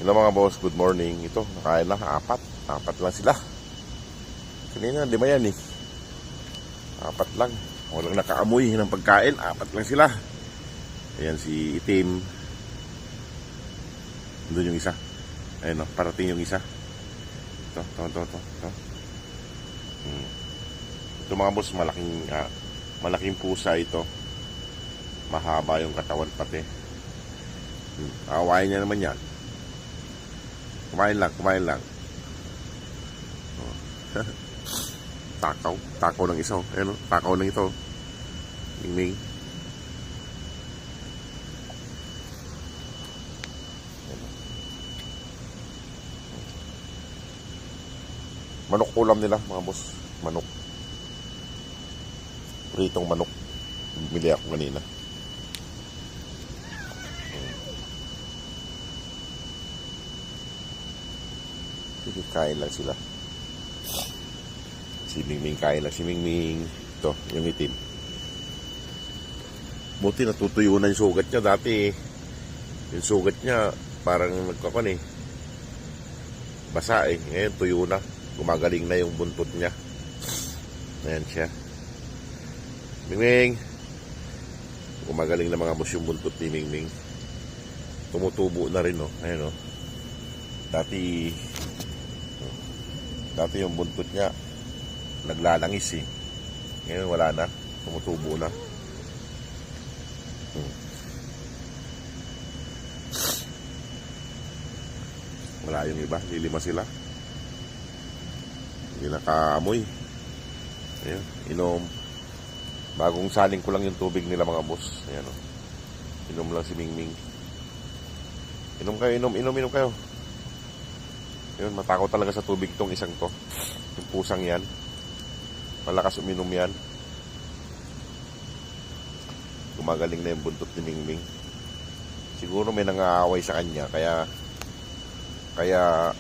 Hello mga boss, good morning. Ito, nakain na, apat. Apat lang sila. Kanina, 5 yan eh. Apat lang. Walang nakaamoy ng pagkain. Apat lang sila. Ayan si Itim. Doon yung isa. Ayan o, parating yung isa. Ito. Ito mga boss, malaking pusa ito. Mahaba yung katawan pati. Awayin niya naman yan. Kumain lang. Oh. Takaw ng isa. Ayan o, takaw ng ito. Mingming. Manok ulam nila mga boss. Manok. Pritong manok. Bumili ako kanina. Sige, kain lang sila. Si Mingming kain lang. Si Mingming. Ito, yung itim. Buti natutuyo na yung sugat niya. Dati, yung sugat niya parang nagkakon eh. Basa eh. Ngayon tuyo na. Gumagaling na yung buntot niya. Ayan siya. Mingming. Gumagaling na mga boss yung buntot ni Mingming. Tumutubo na rin, oh. Ayan, oh. Dati yung buntot niya naglalangis eh. Ngayon wala na. Tumutubo na. Wala yung iba. Lilima sila. Hindi nakaamoy. Ayan. Inom. Bagong saling ko lang yung tubig nila mga boss. Ayan o. Inom lang si Mingming. Inom kayo. Yun, matakot talaga sa tubig tong isang to. Yung pusang yan. Malakas uminom yan. Gumagaling na yung buntot ni Mingming. Siguro may nangaaway sa kanya. Kaya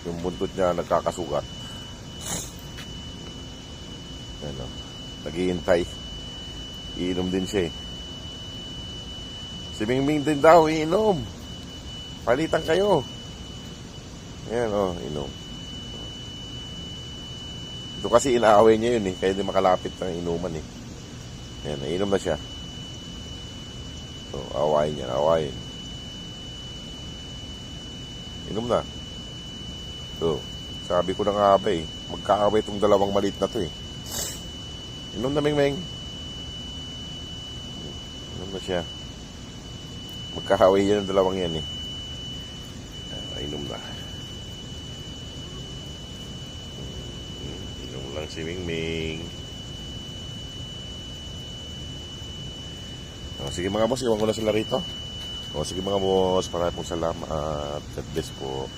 yung buntot niya nagkakasugat. Ano, naghihintay. Iinom din siya eh. Si Mingming din daw iinom. Palitan kayo. Ayan o, inom. Ito kasi inaaway niya yun eh. Kaya di makalapit ng inuman eh. Ayan, nainom na siya. So, awayin niya, awayin. Inom na. So, sabi ko na nga ba eh. Magkaaway itong dalawang maliit na to eh. Inom na, Mingming. Inom na siya. Magkaaway yan ang dalawang yan eh. Inom na. Inom lang si Mingming. Sige mga boss, iwan ko na sila rito. Sige mga boss, maraming salamat. God bless po.